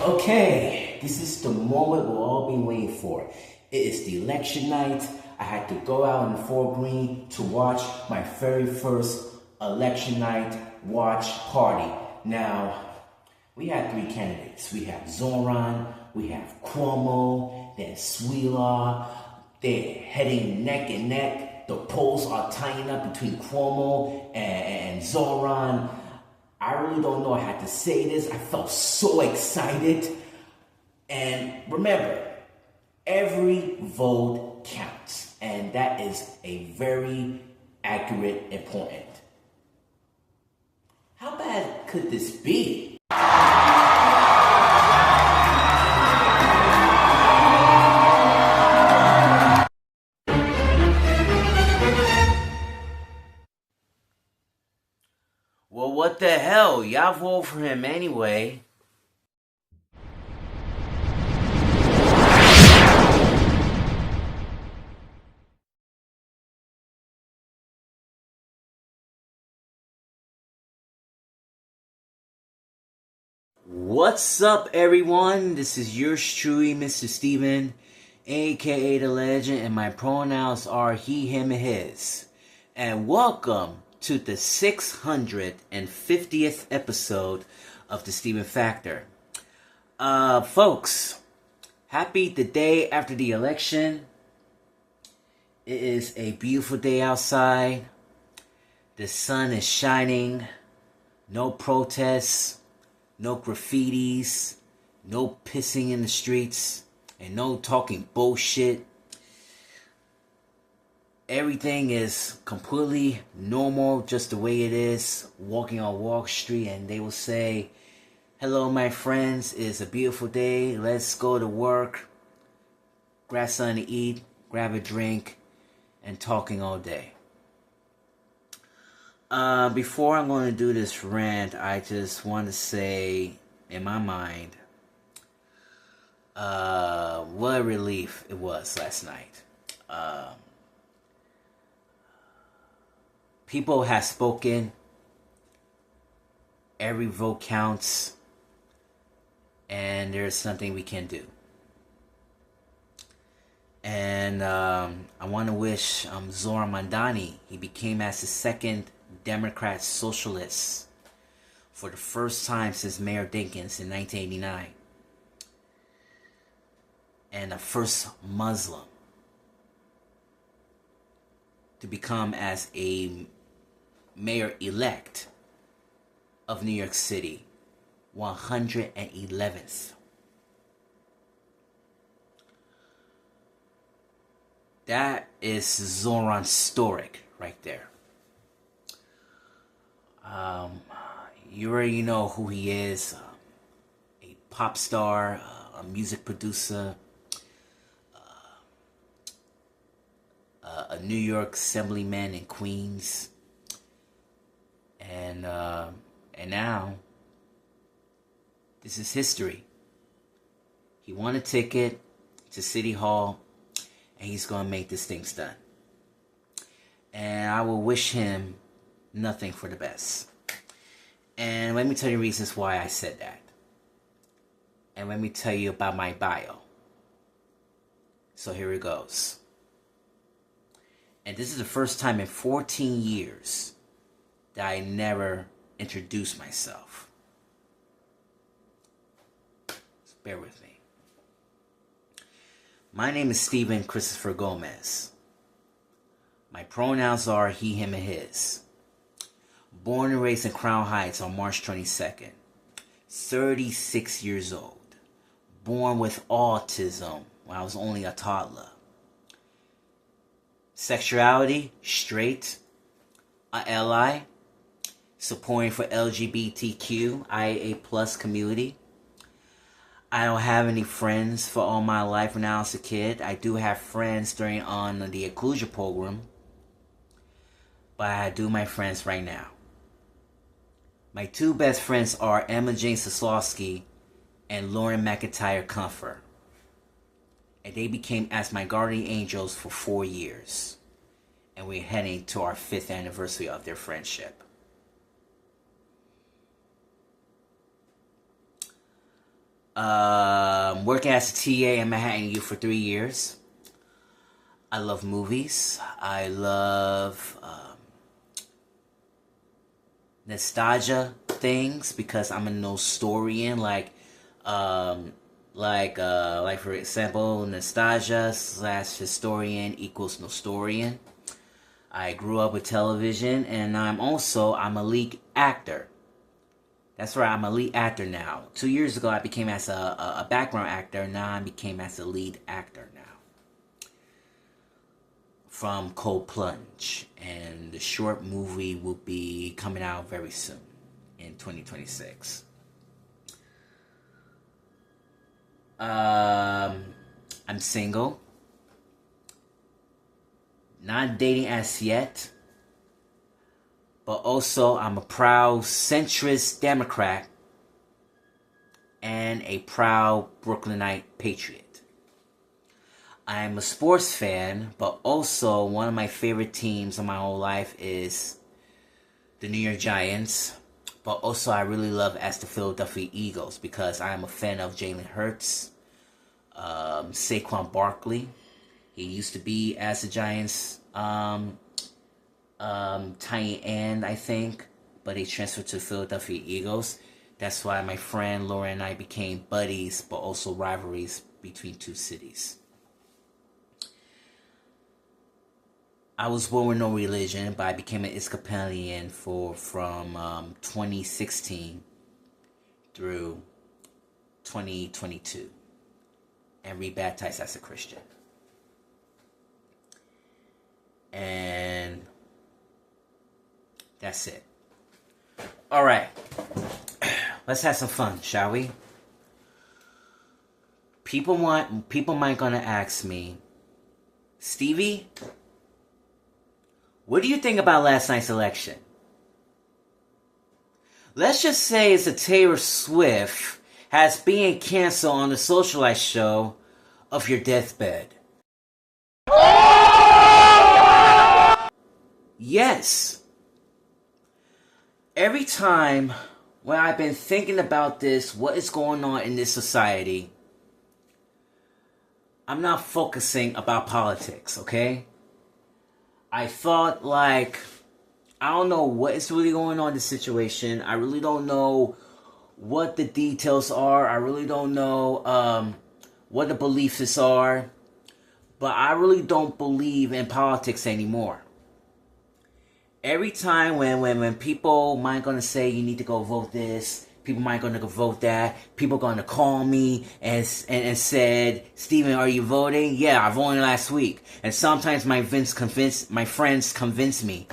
Okay, this is the moment we've all been waiting for. It is the election night. I had to go out in the Fort Greene to watch my very first election night watch party. Now, we had three candidates. We have Zohran, we have Cuomo, then Swila. They're heading neck and neck. The polls are tying up between Cuomo and Zohran. I really don't know how to say this. I felt so excited. And remember, every vote counts. And that is a very accurate and important. How bad could this be? Well, what the hell? Y'all vote for him anyway. What's up, everyone? This is yours truly, Mr. Steven, aka The Legend, and my pronouns are he, him, and his. And welcome to the 650th episode of The Steven Factor. Folks, happy the day after the election. It is a beautiful day outside. The sun is shining. No protests. No graffitis, no pissing in the streets, and no talking bullshit. Everything is completely normal, just the way it is, walking on Wall Street, and they will say, hello, my friends, it's a beautiful day, let's go to work, grab something to eat, grab a drink, and talking all day. Before I'm going to do this rant, I just want to say, in my mind, what a relief it was last night. People have spoken. Every vote counts. And there's something we can do. And I want to wish Zohranmania. He became as the second Democrat socialist for the first time since Mayor Dinkins in 1989, and the first Muslim to become as a mayor-elect of New York City, 111th. That is Zohran historic right there. You already know who he is, a pop star, a music producer, a New York assemblyman in Queens, and now this is history. He won a ticket to City Hall, and he's gonna make this thing done. And I will wish him nothing for the best. And let me tell you reasons why I said that. And let me tell you about my bio. So here it goes. And this is the first time in 14 years that I never introduced myself. So bear with me. My name is Steven Christopher Gomez. My pronouns are he, him, and his. Born and raised in Crown Heights on March 22nd. 36 years old. Born with autism when I was only a toddler. Sexuality, straight. A ally. Supporting for LGBTQIA+ community. I don't have any friends for all my life when I was a kid. I do have friends during on the inclusion program. But I do my friends right now. My two best friends are Emma Jane Soslowski and Lauren McIntyre Comfort. And they became as my guardian angels for 4 years. and we're heading to our 5th anniversary of their friendship. Working as a TA in Manhattan Youth for 3 years. I love movies. I love nostalgia things because I'm a nostorian. Like for example, nostalgia / historian equals nostorian. I grew up with television, and I'm a lead actor. That's right, I'm a lead actor now. 2 years ago, I became as a background actor. Now I became as a lead actor now. From Cold Plunge. And the short movie will be coming out very soon in 2026. I'm single. Not dating as yet. But also, I'm a proud centrist Democrat and a proud Brooklynite patriot. I'm a sports fan, but also one of my favorite teams of my whole life is the New York Giants. But also, I really love as the Philadelphia Eagles because I am a fan of Jalen Hurts, Saquon Barkley. He used to be as the Giants tight end, I think, but he transferred to Philadelphia Eagles. That's why my friend Laura and I became buddies, but also rivalries between two cities. I was born with no religion, but I became an Episcopalian from 2016 through 2022 and rebaptized as a Christian. And that's it. All right. Let's have some fun, shall we? People might gonna ask me, Stevie, what do you think about last night's election? Let's just say it's a Taylor Swift has being canceled on the Socialist show of your deathbed. Yes. Every time when I've been thinking about this, what is going on in this society, I'm not focusing about politics, okay? I thought, I don't know what is really going on in this situation. I really don't know what the details are. I really don't know what the beliefs are. But I really don't believe in politics anymore. Every time when people might gonna say you need to go vote this, people might gonna go vote that, people gonna call me and said, Steven, are you voting? Yeah, I voted last week. And sometimes my friends convince me.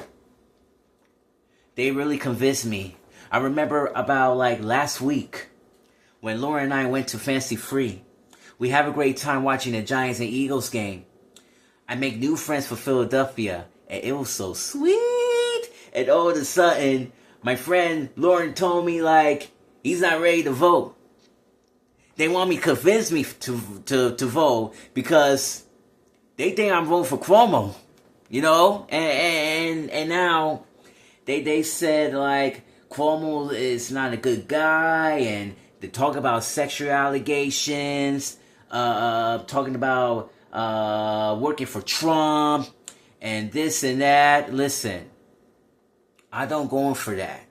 They really convince me. I remember about last week when Laura and I went to Fancy Free. We have a great time watching the Giants and Eagles game. I make new friends for Philadelphia, and it was so sweet. And all of a sudden, my friend Lauren told me he's not ready to vote. They want me to convince me to vote because they think I'm voting for Cuomo, you know. And now they said Cuomo is not a good guy, and they talk about sexual allegations, talking about working for Trump and this and that. Listen, I don't go in for that.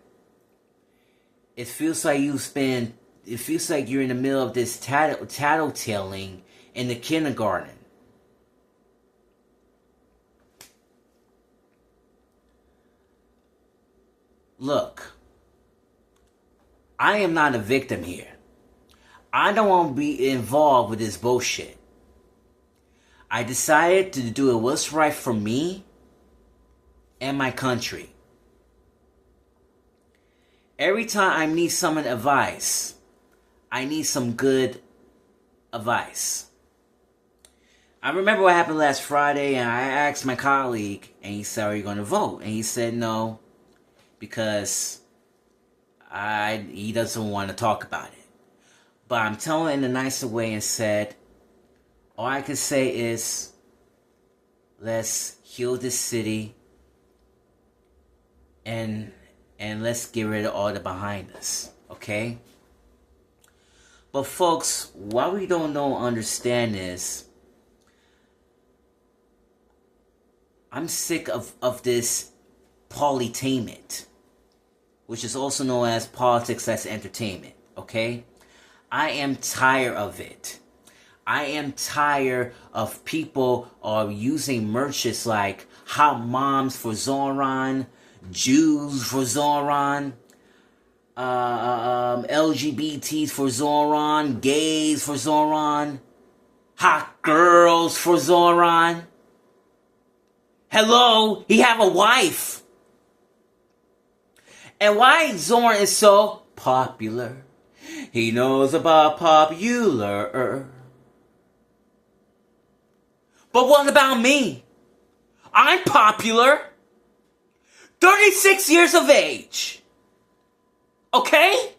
It feels like you're in the middle of this tattletaling in the kindergarten. Look, I am not a victim here. I don't want to be involved with this bullshit. I decided to do what's right for me and my country. Every time I need some advice, I need some good advice. I remember what happened last Friday, and I asked my colleague, and he said, are you going to vote? And he said no, because he doesn't want to talk about it. But I'm telling him in a nicer way and said, all I can say is, Let's heal this city. And let's get rid of all the behind us. Okay? But folks, what we don't understand is, I'm sick of this polytainment, which is also known as politics as entertainment. Okay? I am tired of it. I am tired of people using merches like hot moms for Zohran, Jews for Zohran, LGBTs for Zohran, gays for Zohran, hot girls for Zohran. Hello, he have a wife. And why Zohran is so popular? He knows about popular. But what about me? I'm popular. 36 years of age. Okay?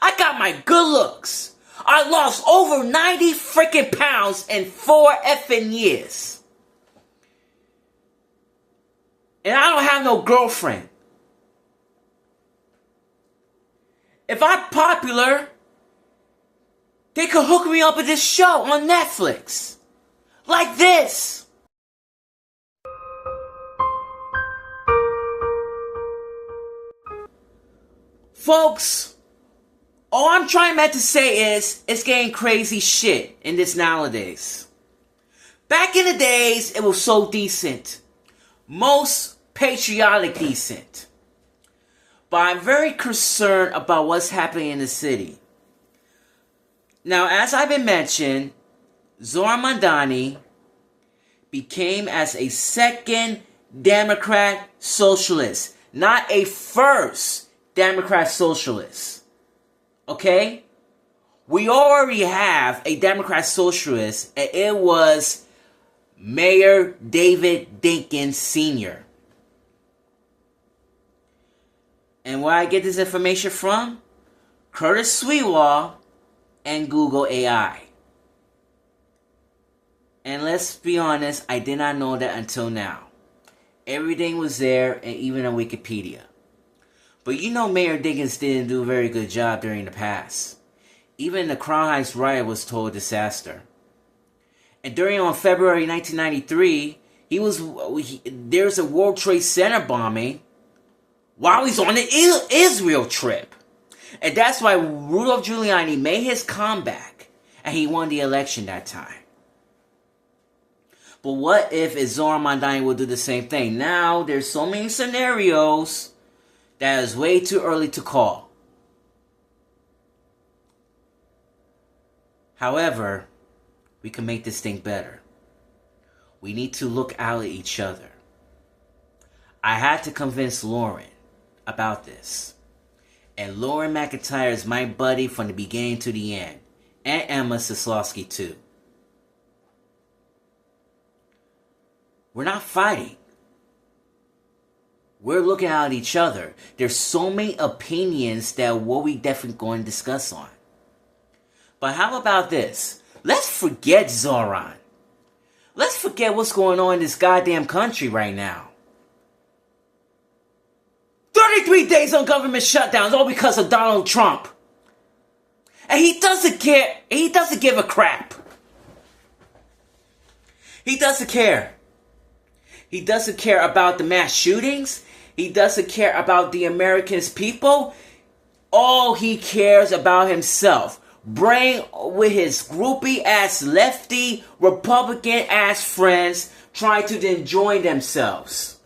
I got my good looks. I lost over 90 freaking pounds in 4 effing years. And I don't have no girlfriend. If I'm popular, they could hook me up with this show on Netflix. Like this. Folks, all I'm trying to say is, it's getting crazy shit in this nowadays. Back in the days, it was so decent. Most patriotic decent. But I'm very concerned about what's happening in the city. Now, as I've been mentioned, Zohranmania became as a second Democrat socialist, not a first Democrat socialist. Okay? We already have a Democrat socialist, and it was Mayor David Dinkins Sr. And where I get this information from? Curtis Sweetwall and Google AI. And let's be honest, I did not know that until now. Everything was there, and even on Wikipedia. But you know Mayor Dinkins didn't do a very good job during the past. Even the Crown Heights riot was total disaster. And on February 1993, there's a World Trade Center bombing while he's on the Israel trip. And that's why Rudolph Giuliani made his comeback, and he won the election that time. But what if Zohranmania will do the same thing? Now, there's so many scenarios that is way too early to call. However, we can make this thing better. We need to look out at each other. I had to convince Lauren about this. And Lauren McIntyre is my buddy from the beginning to the end. And Emma Soslowski too. We're not fighting. We're looking at each other. There's so many opinions that what we definitely going to discuss on. But how about this? Let's forget Zohran. Let's forget what's going on in this goddamn country right now. 33 days on government shutdowns, all because of Donald Trump. And he doesn't care. He doesn't give a crap. He doesn't care. He doesn't care about the mass shootings. He doesn't care about the Americans' people. All he cares about himself. Bring with his groupie-ass lefty, Republican-ass friends trying to then join themselves.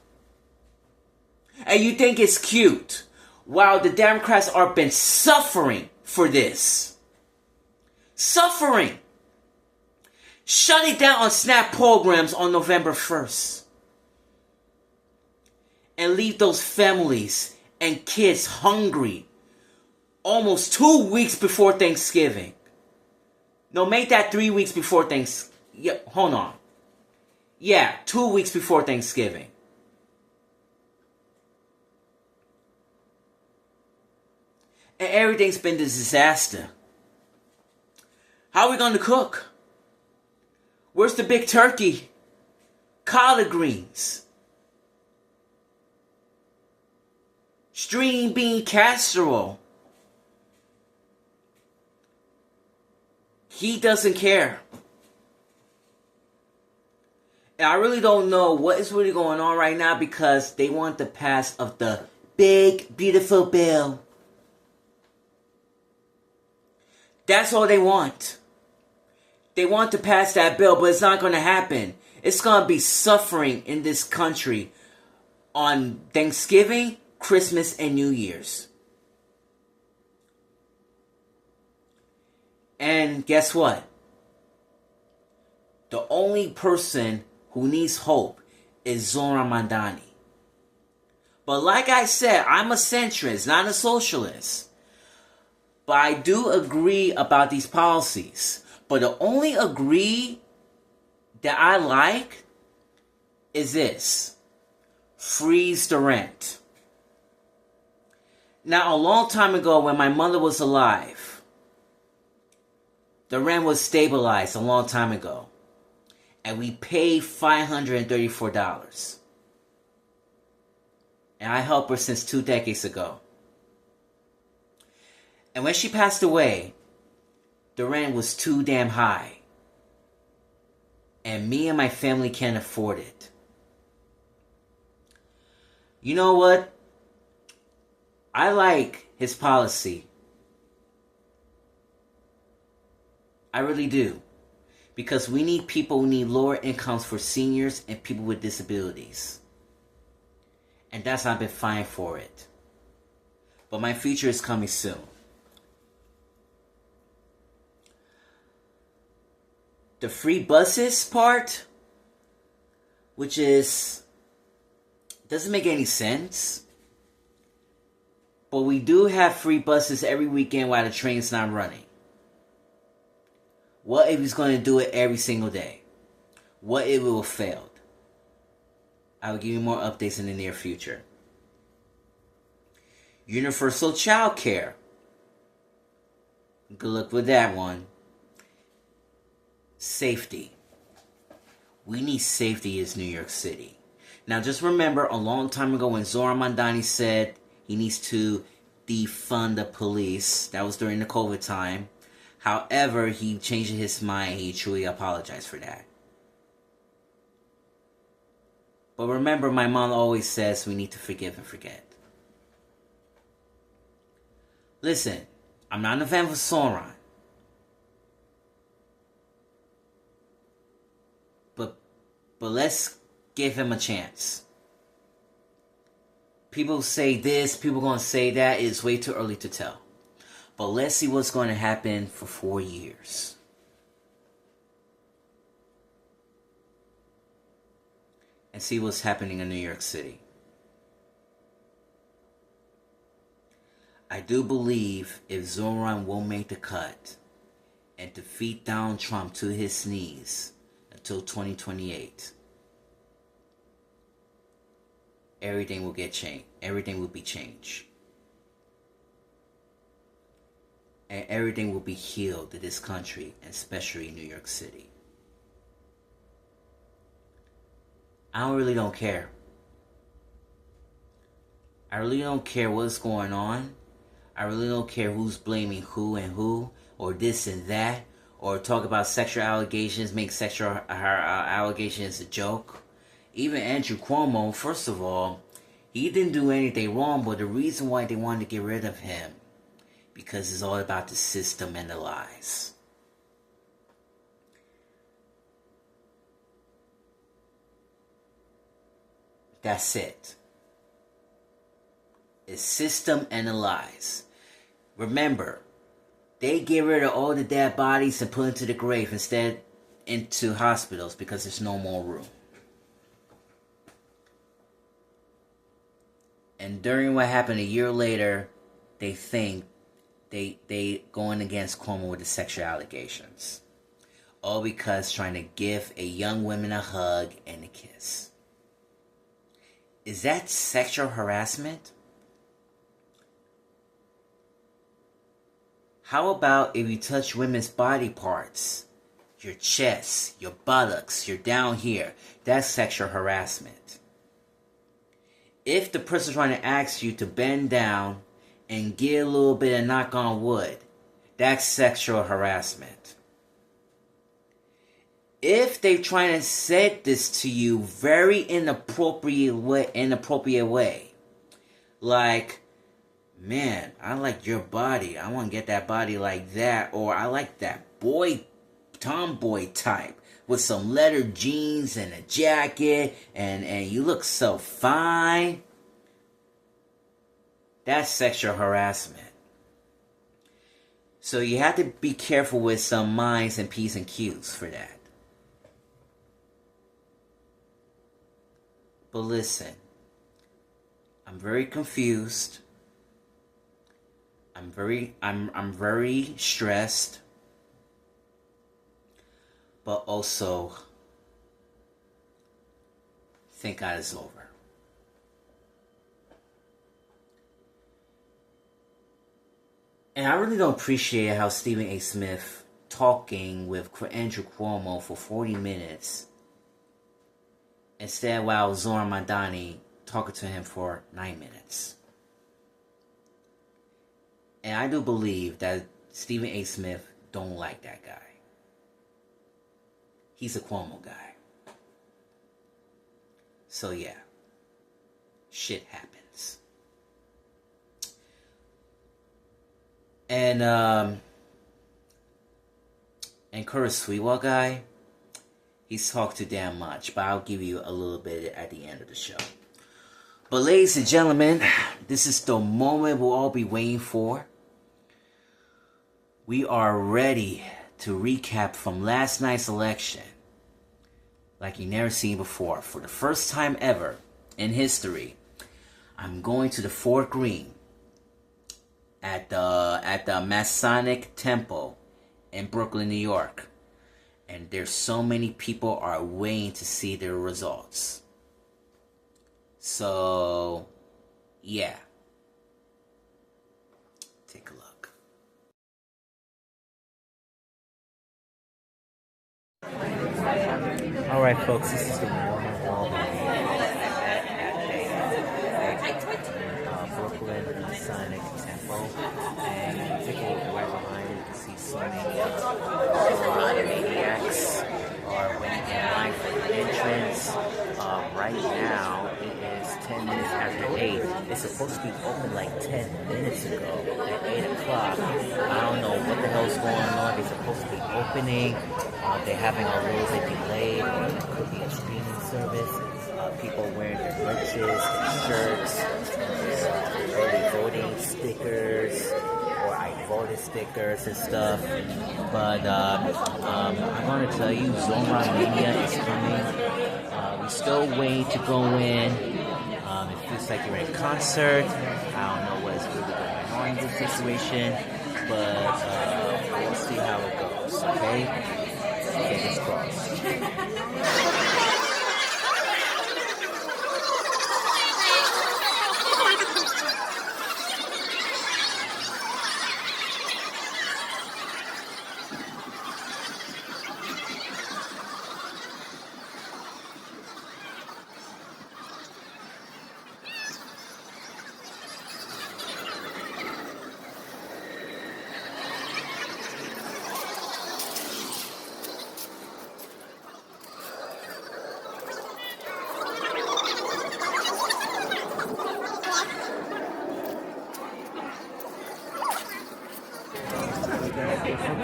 And you think it's cute. While the Democrats are been suffering for this. Suffering. Shutting down on SNAP programs on November 1st. And leave those families and kids hungry almost 2 weeks before Thanksgiving. No, make that 3 weeks before Thanksgiving. Yeah, hold on. Yeah, 2 weeks before Thanksgiving. And everything's been a disaster. How are we going to cook? Where's the big turkey? collard greens, string bean casserole. He doesn't care. And I really don't know what is really going on right now because they want the pass of the big, beautiful bill. That's all they want. They want to pass that bill, but it's not going to happen. It's going to be suffering in this country on Thanksgiving, Christmas, and New Year's. And guess what? The only person who needs hope is Zohranmania. But like I said, I'm a centrist, not a socialist. But I do agree about these policies. But the only agree that I like is this. Freeze the rent. Now, a long time ago when my mother was alive, the rent was stabilized a long time ago. And we paid $534. And I helped her since 2 decades ago. And when she passed away, the rent was too damn high. And me and my family can't afford it. You know what? I like his policy. I really do. Because we need people who need lower incomes for seniors and people with disabilities. And that's why I've been fighting for it. But my future is coming soon. The free buses part, which is, doesn't make any sense. But we do have free buses every weekend while the train's not running. What if he's going to do it every single day? What if it will fail? I will give you more updates in the near future. Universal child care. Good luck with that one. Safety. We need safety in New York City. Now just remember a long time ago when Zohranmania said he needs to defund the police. That was during the COVID time. However, he changed his mind. He truly apologized for that. But remember, my mom always says we need to forgive and forget. Listen, I'm not a fan of Zohran. But let's give him a chance. People say this, people going to say that. It's way too early to tell. But let's see what's going to happen for 4 years. And see what's happening in New York City. I do believe if Zohran will make the cut and defeat Donald Trump to his knees until 2028, everything will get changed. Everything will be changed. And everything will be healed in this country, and especially New York City. I really don't care. I really don't care what's going on. I really don't care who's blaming who and who, or this and that, or talk about sexual allegations, make sexual allegations a joke. Even Andrew Cuomo, first of all, he didn't do anything wrong, but the reason why they wanted to get rid of him, because it's all about the system and the lies. That's it. It's system and the lies. Remember, they get rid of all the dead bodies and put them to the grave instead into hospitals because there's no more room. And during what happened a year later, they think they going against Cuomo with the sexual allegations. All because trying to give a young woman a hug and a kiss. Is that sexual harassment? How about if you touch women's body parts your chest, your buttocks, your down here. That's sexual harassment. If the person's trying to ask you to bend down and get a little bit of knock on wood, that's sexual harassment. If they're trying to say this to you very inappropriate way, like, man, I like your body, I want to get that body like that, or I like that tomboy type with some leather jeans and a jacket, and you look so fine, that's sexual harassment. So you have to be careful with some minds and P's and Q's for that. But listen, I'm very confused. I'm very stressed. But also, thank God it's over. And I really don't appreciate how Stephen A. Smith talking with Andrew Cuomo for 40 minutes instead while Zohranmania talking to him for 9 minutes. And I do believe that Stephen A. Smith don't like that guy. He's a Cuomo guy. So yeah, shit happens. And Curtis Sweetwell guy, he's talked too damn much, but I'll give you a little bit at the end of the show. But ladies and gentlemen, this is the moment we'll all be waiting for. We are ready to recap from last night's election like you've never seen before. For the first time ever in history, I'm going to the Fort Greene at the Masonic Temple in Brooklyn, New York. And there's so many people are waiting to see their results. So, yeah. Take a look. Alright folks, this is the Mormon Wall at Brooklyn Masonic Temple. And you can take a look right behind it. You can see so many maniacs are waiting in line for the entrance. Right now, it is 10 minutes after 8. It's supposed to be open like 10 minutes ago at 8 o'clock. I don't know what the hell's going on. They're supposed to be opening. They're having a little bit delayed, or it could be a streaming service. People wearing their merches, their shirts, early voting stickers, or I voted stickers and stuff. But I'm going to tell you, Zohranmania is coming. We're still waiting to go in. It feels like you're in a concert. I don't know what's really going on in this situation, but we'll see how it goes, okay? Fingers crossed.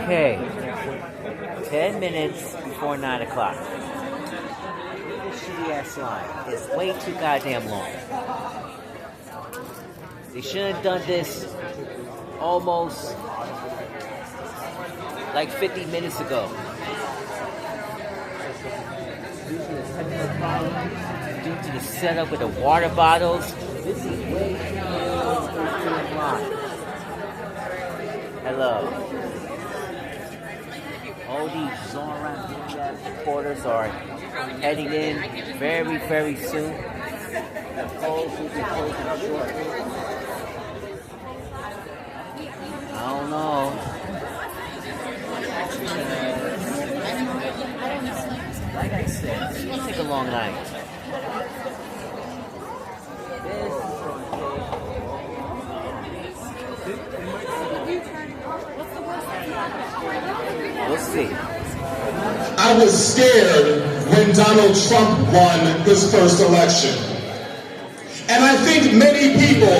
Okay, 10 minutes before 9 o'clock. This shitty ass line is way too goddamn long. They should have done this almost like 50 minutes ago. Due to the technical problem, due to the setup with the water bottles, this is way too long. Hello. All these Zohranmania supporters are heading in very, very soon. The polls will be closing shortly. I don't know. long night. We'll see. I was scared when Donald Trump won his first election. And I think many people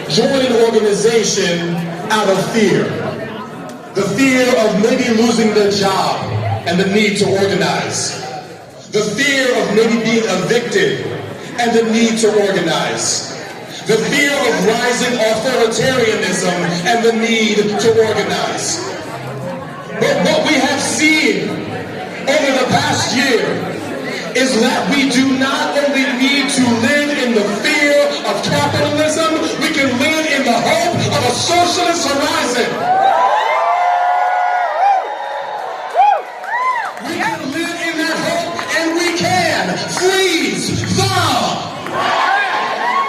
join an organization out of fear. The fear of maybe losing their job and the need to organize. The fear of maybe being evicted and the need to organize. The fear of rising authoritarianism and the need to organize. But what we have seen over the past year is that we do not only need to live in the fear of capitalism, we can live in the hope of a socialist horizon. We can live in that hope and we can freeze the.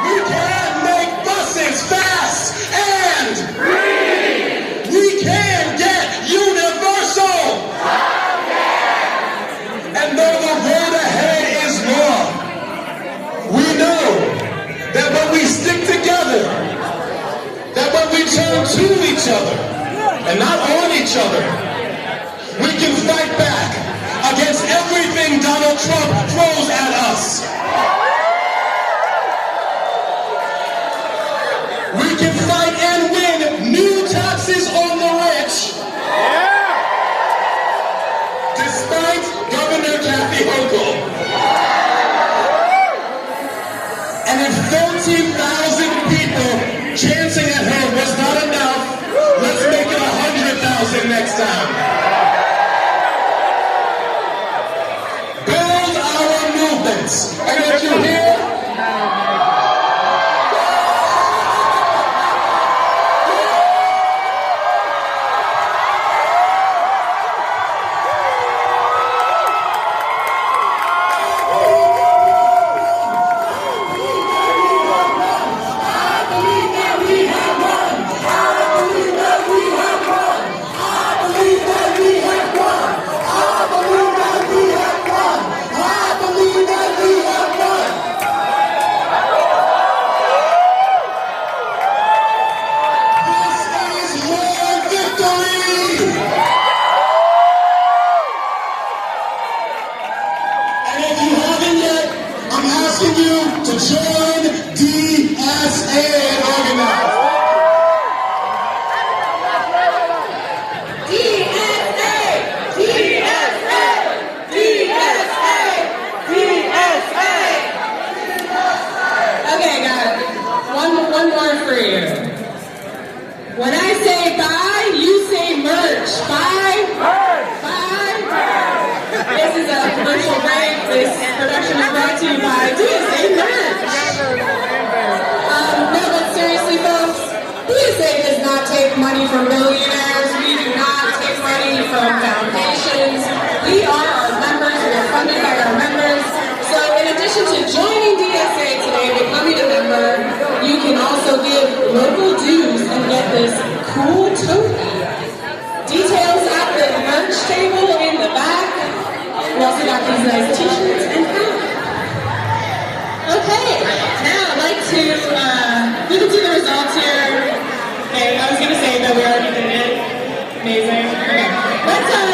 We can make buses fast and free. We can get universal. And though the road ahead is long, we know that when we stick together, that when we turn to each other and not on each other, we can fight back against everything Donald Trump throws at us. We can fight and win new taxes on the rich. Despite Governor Kathy Hochul. And if 13,000 people chancing at her was not enough, let's make it 100,000 next time. Build our movements. And if you hear, to join DSA and organize. DSA! DSA! DSA! DSA! Okay, guys, one more for you. When I say buy, you say merch. Buy, buy. This is a commercial break. This production is brought to you by DSA merch. No, but seriously, folks, DSA does not take money from billionaires. We do not take money from foundations. We are our members. We are funded by our members. So in addition to joining DSA today, becoming a member, you can also give local dues and get this cool token. Details at the merch table in the back. We also got these nice t-shirts and hats. Okay, now I'd like to, we can see the results here. Okay, I was going to say that we already did it. Amazing. Okay,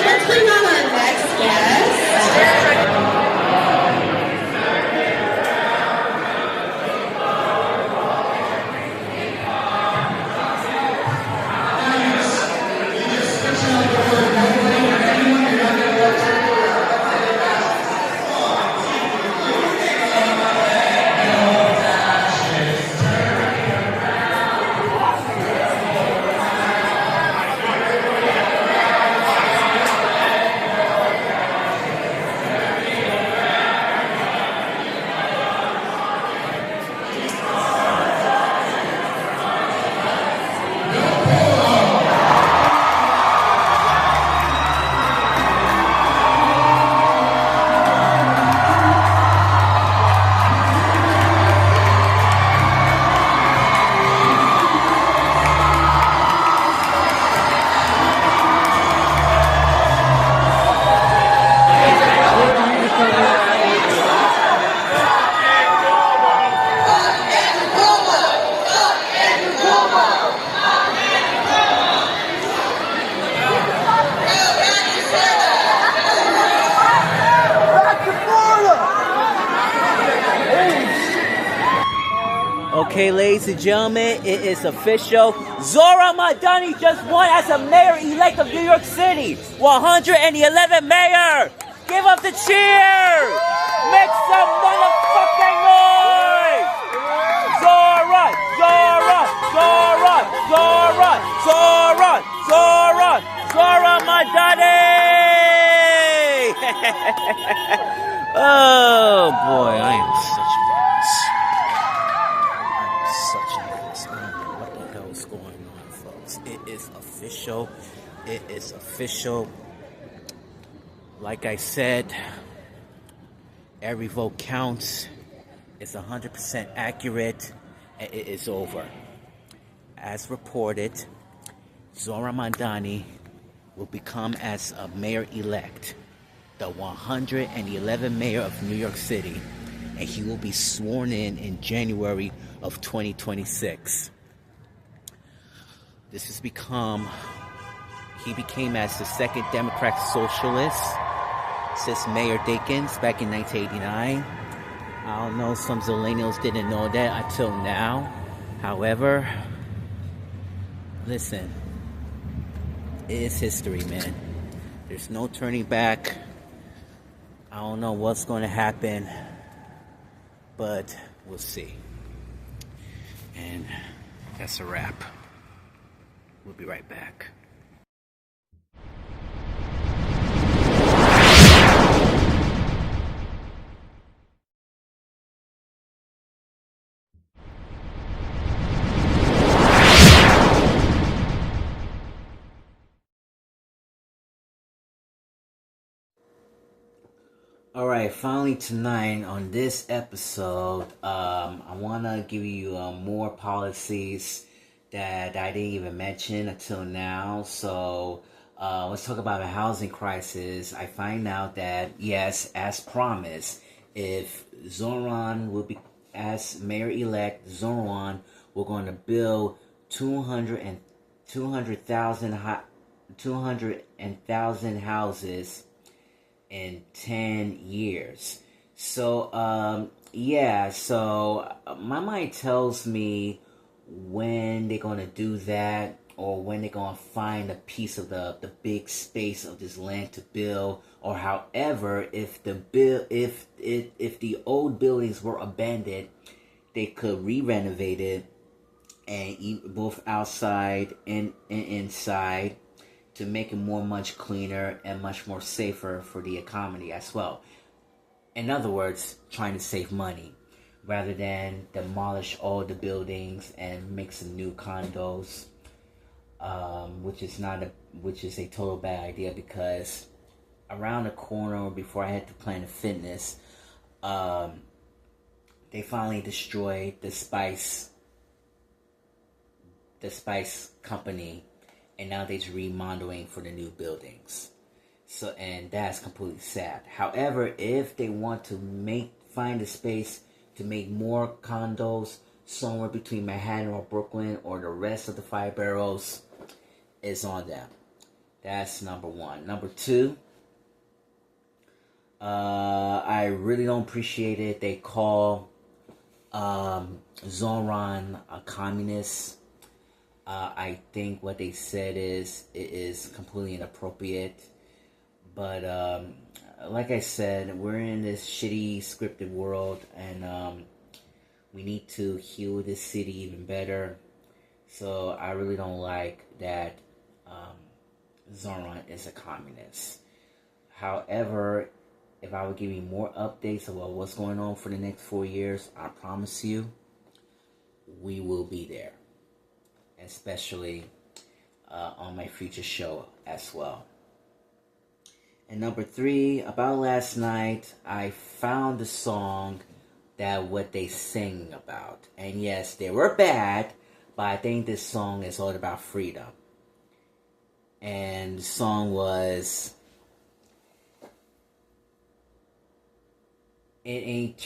let's bring on our next guest. Okay, ladies and gentlemen, it is official. Zohranmania just won as a mayor-elect of New York City. 111 mayor. Give up the cheer. Make some motherfucking noise. Zohran, Zohran, Zohran, Zohran, Zohran, Zohran, Zohranmania. Oh boy, I am such a mess. Such a mess. I don't know what the hell is going on, folks. It is official. It is official. Like I said, every vote counts. It's 100% accurate, and it is over. As reported, Zohranmania will become as a mayor-elect, the 111th mayor of New York City, and he will be sworn in January of 2026. He became as the second Democrat socialist since Mayor Dickens back in 1989. I don't know, some Zillennials didn't know that until now. However, listen, it is history, man. There's no turning back. I don't know what's going to happen, but we'll see. And that's a wrap. We'll be right back. Alright, finally tonight on this episode, I want to give you more policies that I didn't even mention until now. So, let's talk about the housing crisis. I find out that, yes, as promised, if Zohran will be, as mayor-elect, Zohran, we're going to build 200,000 houses in 10 years. So, yeah, so my mind tells me when they're going to do that, or when they're going to find a piece of the big space of this land to build, or however, if the old buildings were abandoned, they could re-renovate it, and both outside and inside, to make it much cleaner and much more safer for the economy as well. In other words, trying to save money rather than demolish all the buildings and make some new condos, which is a total bad idea, because around the corner before I had to Planet Fitness, they finally destroyed the Spice company. And now they're remodeling for the new buildings. So, and that's completely sad. However, if they want to find a space to make more condos somewhere between Manhattan or Brooklyn or the rest of the 5 boroughs, it's on them. That's number one. Number two, I really don't appreciate it. They call Zohran a communist. I think what they said is completely inappropriate. But like I said, we're in this shitty scripted world, and we need to heal this city even better. So I really don't like that Zohran is a communist. However, if I would give you more updates about what's going on for the next 4 years, I promise you, we will be there. Especially on my future show as well. And number three, about last night, I found a song that what they sing about. And yes, they were bad, but I think this song is all about freedom. And the song was, ain't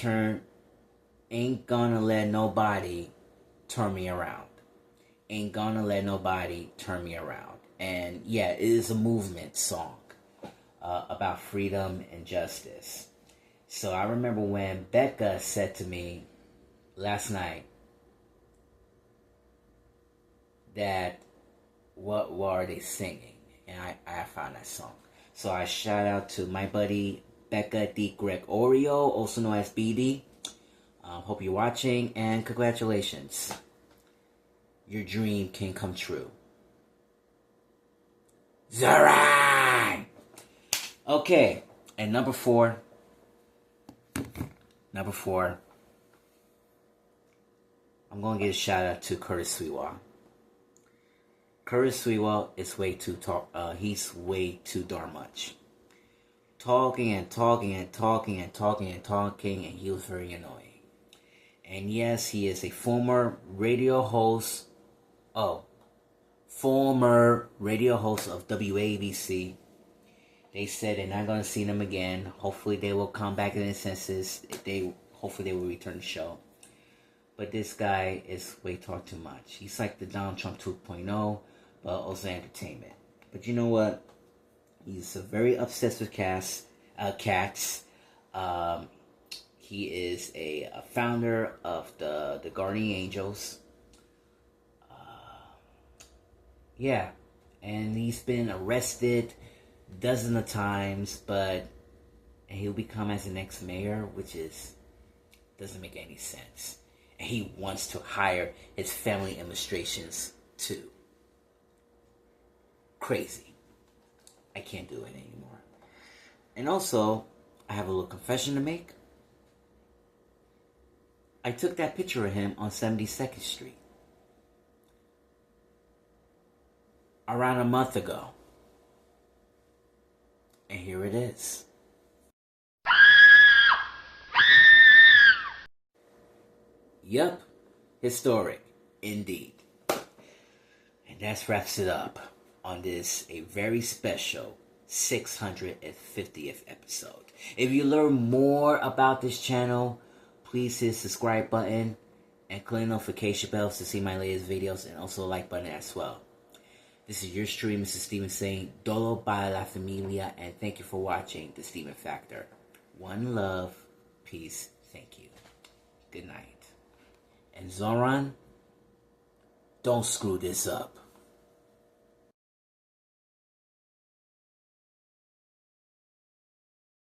gonna let nobody turn me around. Ain't gonna let nobody turn me around. And yeah, it is a movement song about freedom and justice. So I remember when Becca said to me last night, that what are they singing, and I found that song. So I shout out to my buddy Becca D. Gregorio, also known as BD. Hope you're watching, and congratulations. Your dream can come true. Zohran! Okay, and number four, I'm going to give a shout out to Curtis Sewell. Curtis Sewell is way too he's way too darn much. Talking, and he was very annoying. And yes, he is a former radio host of WABC. They said they're not going to see them again. Hopefully they will come back in their senses. Hopefully they will return the show. But this guy is way too much. He's like the Donald Trump 2.0, but also entertainment. But you know what? He's very obsessed with cats. He is a founder of the Guardian Angels. Yeah, and he's been arrested dozens of times, but he'll become as the next mayor, which doesn't make any sense. And he wants to hire his family administrations too. Crazy. I can't do it anymore. And also, I have a little confession to make. I took that picture of him on 72nd Street around a month ago. And here it is. Yup, historic indeed. And that wraps it up on this a very special 650th episode. If you learn more about this channel, please hit the subscribe button and click the notification bells to see my latest videos, and also like button as well. This is your stream, Mr. Steven, saying Dolo para la familia, and thank you for watching The Steven Factor. One love, peace, thank you. Good night. And Zohran, don't screw this up.